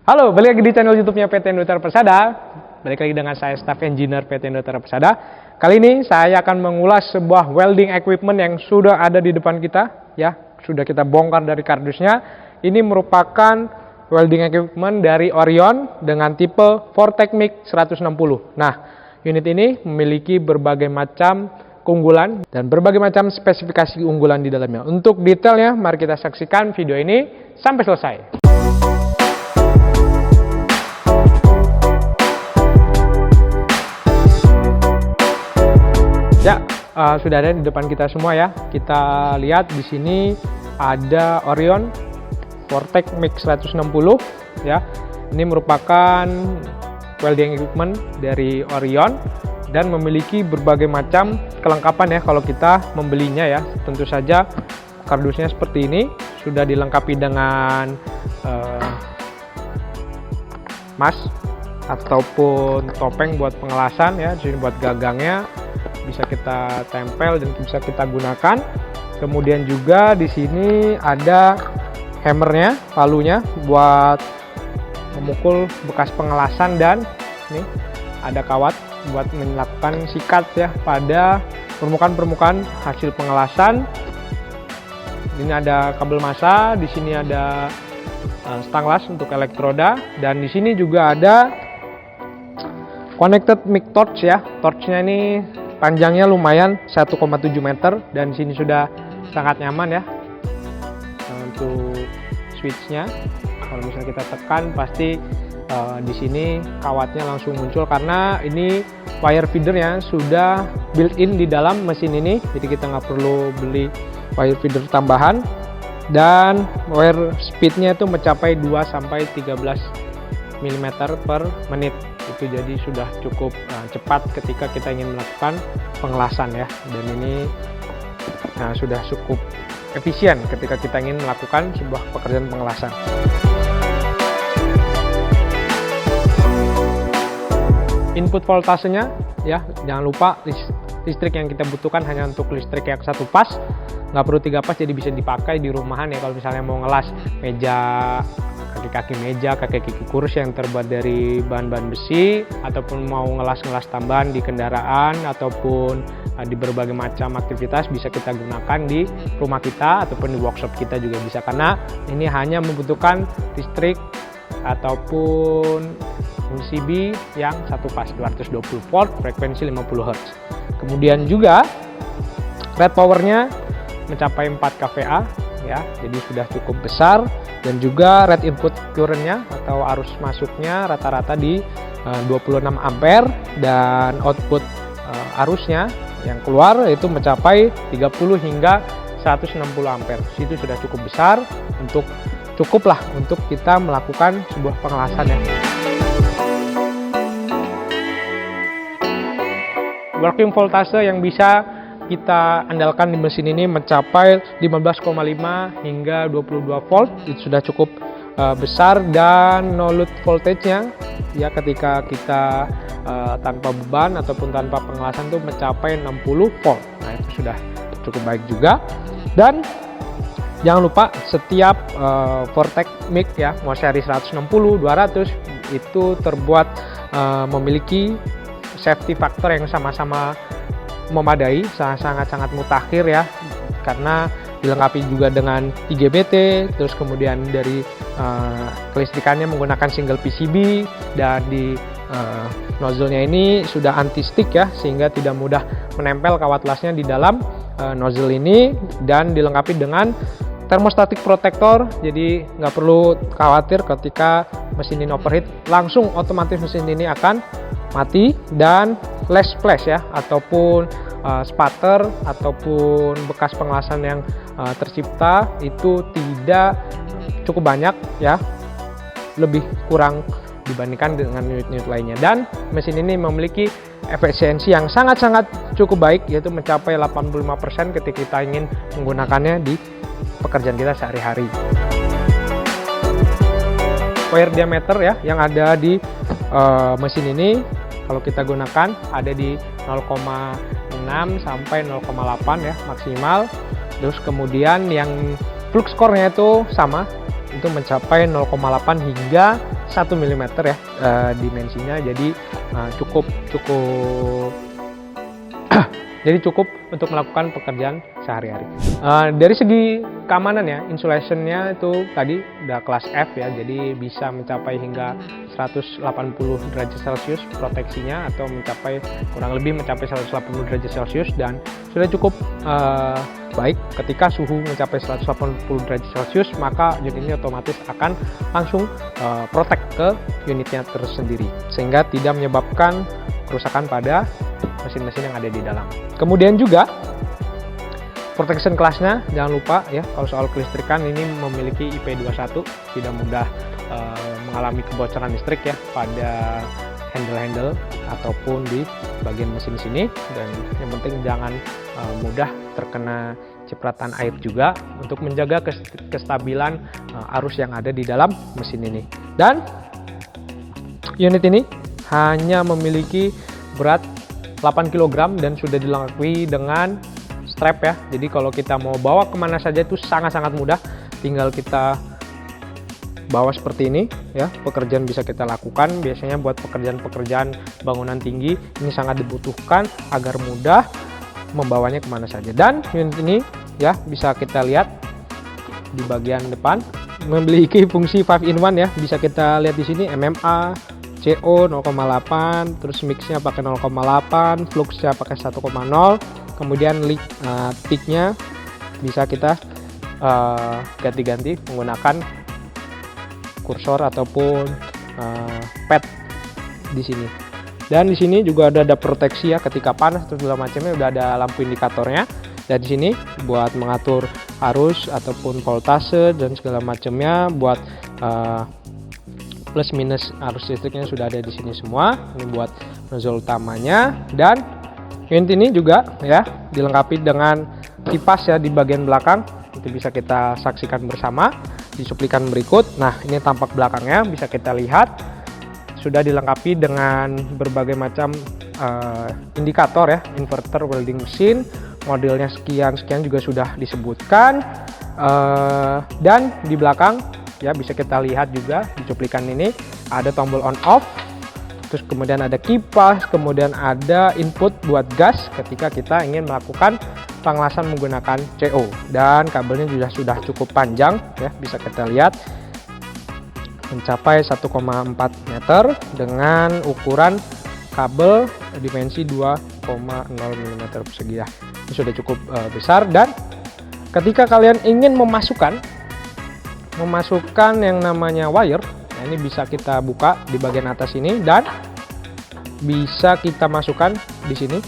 Halo, balik lagi di channel YouTube-nya PT Indoterra Persada. Balik lagi dengan saya, Staff Engineer PT Indoterra Persada. Kali ini saya akan mengulas sebuah welding equipment yang sudah ada di depan kita, ya. Sudah kita bongkar dari kardusnya. Ini merupakan welding equipment dari Orion dengan tipe Vortec MIG 160. Nah, unit ini memiliki berbagai macam keunggulan dan berbagai macam spesifikasi unggulan di dalamnya. Untuk detailnya, mari kita saksikan video ini sampai selesai. Ya, sudah ada di depan kita semua ya. Kita lihat di sini ada Orion Vortec MIG 160 ya. Ini merupakan welding equipment dari Orion dan memiliki berbagai macam kelengkapan ya kalau kita membelinya ya. Tentu saja kardusnya seperti ini, sudah dilengkapi dengan mas ataupun topeng buat pengelasan ya. Di sini buat gagangnya bisa kita tempel dan bisa kita gunakan. Kemudian juga di sini ada hammernya, palunya buat memukul bekas pengelasan, dan ini ada kawat buat melakukan sikat ya pada permukaan-permukaan hasil pengelasan. Ini ada kabel massa, di sini ada stang las untuk elektroda, dan di sini juga ada connected MIG torch ya. Torchnya ini panjangnya lumayan 1,7 meter dan di sini sudah sangat nyaman ya untuk switchnya. Kalau misalnya kita tekan pasti di sini kawatnya langsung muncul karena ini wire feedernya sudah built-in di dalam mesin ini, jadi kita nggak perlu beli wire feeder tambahan. Dan wire speednya itu mencapai 2-13 mm per menit. Itu jadi sudah cukup cepat ketika kita ingin melakukan pengelasan ya, dan ini sudah cukup efisien ketika kita ingin melakukan sebuah pekerjaan pengelasan. Input voltasenya ya, jangan lupa listrik yang kita butuhkan hanya untuk listrik yang 1 pas, nggak perlu 3 pas, jadi bisa dipakai di rumahan ya kalau misalnya mau ngelas meja, kaki-kaki meja, kaki-kaki kursi yang terbuat dari bahan-bahan besi, ataupun mau ngelas-ngelas tambahan di kendaraan ataupun di berbagai macam aktivitas bisa kita gunakan di rumah kita ataupun di workshop kita juga bisa, karena ini hanya membutuhkan listrik ataupun UCB yang 1 pas 220 volt frekuensi 50 Hz. Kemudian juga rate powernya mencapai 4 kVA ya, jadi sudah cukup besar. Dan juga rate input current-nya atau arus masuknya rata-rata di 26 ampere, dan output arusnya yang keluar itu mencapai 30 hingga 160 ampere. Itu sudah cukup besar untuk cukuplah untuk kita melakukan sebuah pengelasan ya. Working voltase yang bisa kita andalkan di mesin ini mencapai 15,5 hingga 22 volt. Itu sudah cukup besar, dan no load voltage-nya ya ketika kita tanpa beban ataupun tanpa pengelasan itu mencapai 60 volt. Nah, itu sudah cukup baik juga. Dan jangan lupa setiap Vortec MIG ya, mau seri 160, 200 itu terbuat memiliki safety factor yang sama-sama memadai, sangat mutakhir ya, karena dilengkapi juga dengan IGBT, terus kemudian dari kelistrikannya menggunakan single PCB, dan di nozzle-nya ini sudah anti stick ya, sehingga tidak mudah menempel kawat lasnya di dalam nozzle ini, dan dilengkapi dengan thermostatic protector, jadi nggak perlu khawatir ketika mesin ini overheat, langsung otomatis mesin ini akan mati. Dan flash ya, ataupun sputter ataupun bekas pengelasan yang tercipta itu tidak cukup banyak ya, lebih kurang dibandingkan dengan unit-unit lainnya. Dan mesin ini memiliki efisiensi yang sangat cukup baik, yaitu mencapai 85% ketika kita ingin menggunakannya di pekerjaan kita sehari-hari. Wire diameter ya yang ada di mesin ini kalau kita gunakan ada di 0,6 sampai 0,8 ya maksimal. Terus kemudian yang flux core-nya itu sama, itu mencapai 0,8 hingga 1 mm ya dimensinya. Jadi cukup jadi cukup untuk melakukan pekerjaan sehari-hari. Dari segi keamanan ya, insulationnya itu tadi udah kelas F ya, jadi bisa mencapai hingga 180 derajat Celcius proteksinya, atau kurang lebih mencapai 180 derajat Celcius, dan sudah cukup baik. Ketika suhu mencapai 180 derajat Celcius, maka unit ini otomatis akan langsung protect ke unitnya tersendiri, sehingga tidak menyebabkan kerusakan pada mesin-mesin yang ada di dalam. Kemudian juga protection kelasnya, jangan lupa ya, kalau soal kelistrikan ini memiliki IP21, tidak mudah mengalami kebocoran listrik ya pada handle-handle ataupun di bagian mesin sini. Dan yang penting jangan mudah terkena cipratan air juga, untuk menjaga kestabilan arus yang ada di dalam mesin ini. Dan unit ini hanya memiliki berat 8 kg dan sudah dilengkapi dengan strap ya. Jadi kalau kita mau bawa kemana saja itu sangat-sangat mudah, tinggal kita bawa seperti ini ya. Pekerjaan bisa kita lakukan, biasanya buat pekerjaan-pekerjaan bangunan tinggi ini sangat dibutuhkan agar mudah membawanya kemana saja. Dan unit ini ya, bisa kita lihat di bagian depan memiliki fungsi 5-in-1 ya. Bisa kita lihat di sini MMA, CO 0,8, terus mixnya pakai 0,8, fluxnya pakai 1,0, kemudian ticknya bisa kita ganti-ganti menggunakan kursor ataupun pad di sini. Dan di sini juga ada proteksi ya, ketika panas terus segala macamnya, udah ada lampu indikatornya. Dan di sini buat mengatur arus ataupun voltase dan segala macamnya, buat plus minus arus listriknya sudah ada di sini semua. Ini buat nozzle utamanya. Dan unit ini juga ya dilengkapi dengan kipas ya di bagian belakang. Itu bisa kita saksikan bersama di cuplikan berikut. Nah, ini tampak belakangnya bisa kita lihat sudah dilengkapi dengan berbagai macam indikator ya, inverter, welding mesin, modelnya sekian juga sudah disebutkan. Dan di belakang ya bisa kita lihat juga di cuplikan ini ada tombol on off, terus kemudian ada kipas, kemudian ada input buat gas ketika kita ingin melakukan pengelasan menggunakan CO. Dan kabelnya juga sudah cukup panjang ya, bisa kita lihat mencapai 1,4 meter dengan ukuran kabel dimensi 2,0 mm persegi ya. Ini sudah cukup besar. Dan ketika kalian ingin memasukkan yang namanya wire, nah ini bisa kita buka di bagian atas ini dan bisa kita masukkan di sini.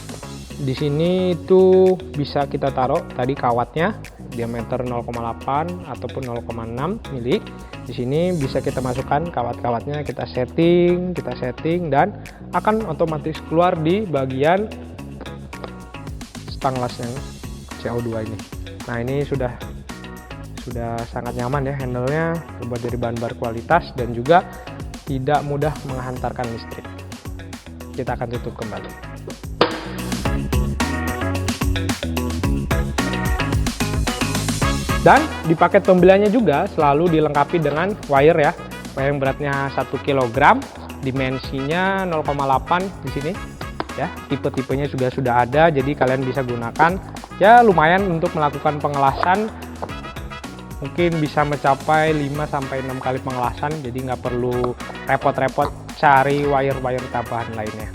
Di sini itu bisa kita taruh tadi kawatnya diameter 0,8 ataupun 0,6 mili. Di sini bisa kita masukkan kawat-kawatnya, kita setting dan akan otomatis keluar di bagian stang las yang CO2 ini. Nah, ini sudah sangat nyaman ya, handle-nya terbuat dari bahan berkualitas dan juga tidak mudah menghantarkan listrik. Kita akan tutup kembali. Dan di paket pembeliannya juga selalu dilengkapi dengan wire ya, wire yang beratnya 1 kg, dimensinya 0,8 di sini ya. Tipe-tipenya juga sudah ada, jadi kalian bisa gunakan ya, lumayan untuk melakukan pengelasan. Mungkin bisa mencapai 5-6 kali pengelasan, jadi nggak perlu repot-repot cari wire-wire tambahan lainnya.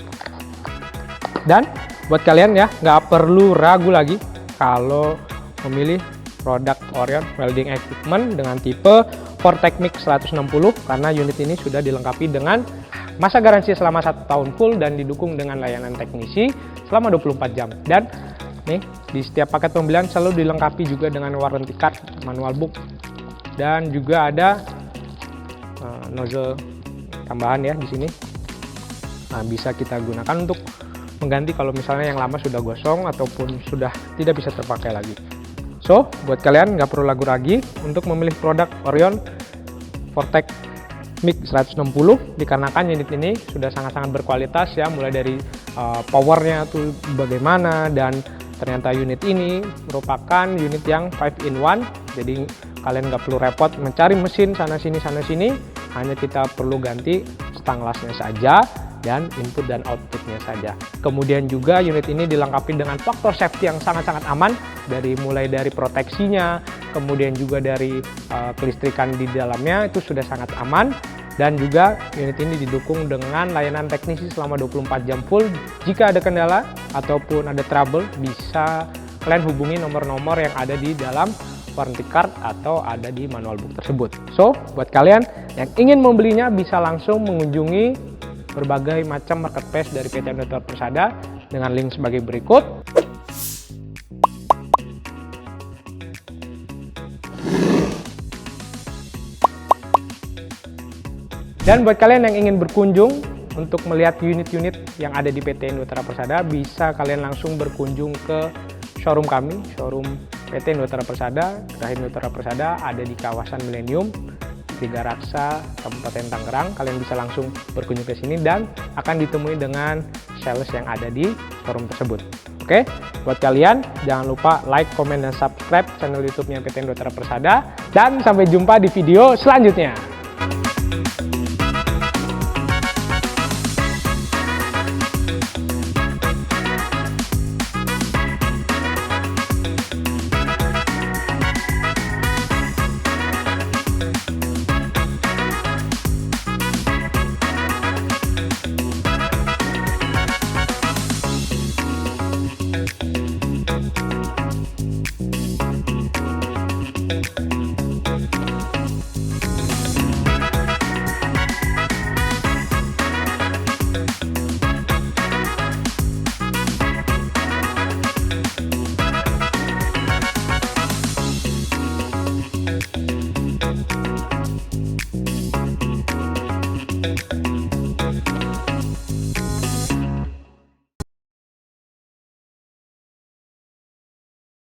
Dan buat kalian ya, nggak perlu ragu lagi kalau memilih produk Orion Welding Equipment dengan tipe Vortec Mix 160, karena unit ini sudah dilengkapi dengan masa garansi selama 1 tahun full dan didukung dengan layanan teknisi selama 24 jam. Dan nih, di setiap paket pembelian selalu dilengkapi juga dengan warranty card, manual book, dan juga ada nozzle tambahan ya di sini. Nah, bisa kita gunakan untuk mengganti kalau misalnya yang lama sudah gosong ataupun sudah tidak bisa terpakai lagi. So, buat kalian nggak perlu ragu lagi untuk memilih produk Orion Vortec Mix 160, dikarenakan unit ini sudah sangat-sangat berkualitas ya, mulai dari powernya tuh bagaimana, dan ternyata unit ini merupakan unit yang 5-in-1, jadi kalian nggak perlu repot mencari mesin sana sini, hanya kita perlu ganti stang lasnya saja dan input dan outputnya saja. Kemudian juga unit ini dilengkapi dengan faktor safety yang sangat-sangat aman, mulai dari proteksinya, kemudian juga dari kelistrikan di dalamnya itu sudah sangat aman. Dan juga unit ini didukung dengan layanan teknisi selama 24 jam full. Jika ada kendala ataupun ada trouble, bisa kalian hubungi nomor-nomor yang ada di dalam warranty card atau ada di manual book tersebut. So, buat kalian yang ingin membelinya bisa langsung mengunjungi berbagai macam marketplace dari PT Indotra Persada dengan link sebagai berikut. Dan buat kalian yang ingin berkunjung untuk melihat unit-unit yang ada di PT Indotra Persada, bisa kalian langsung berkunjung ke showroom kami, showroom PT Indotra Persada, Geraha Indotra Persada, ada di kawasan Millennium, Tiga Raksa, Kabupaten Tangerang. Kalian bisa langsung berkunjung ke sini dan akan ditemui dengan sales yang ada di showroom tersebut. Oke, buat kalian jangan lupa like, komen, dan subscribe channel YouTube-nya PT Indotra Persada. Dan sampai jumpa di video selanjutnya.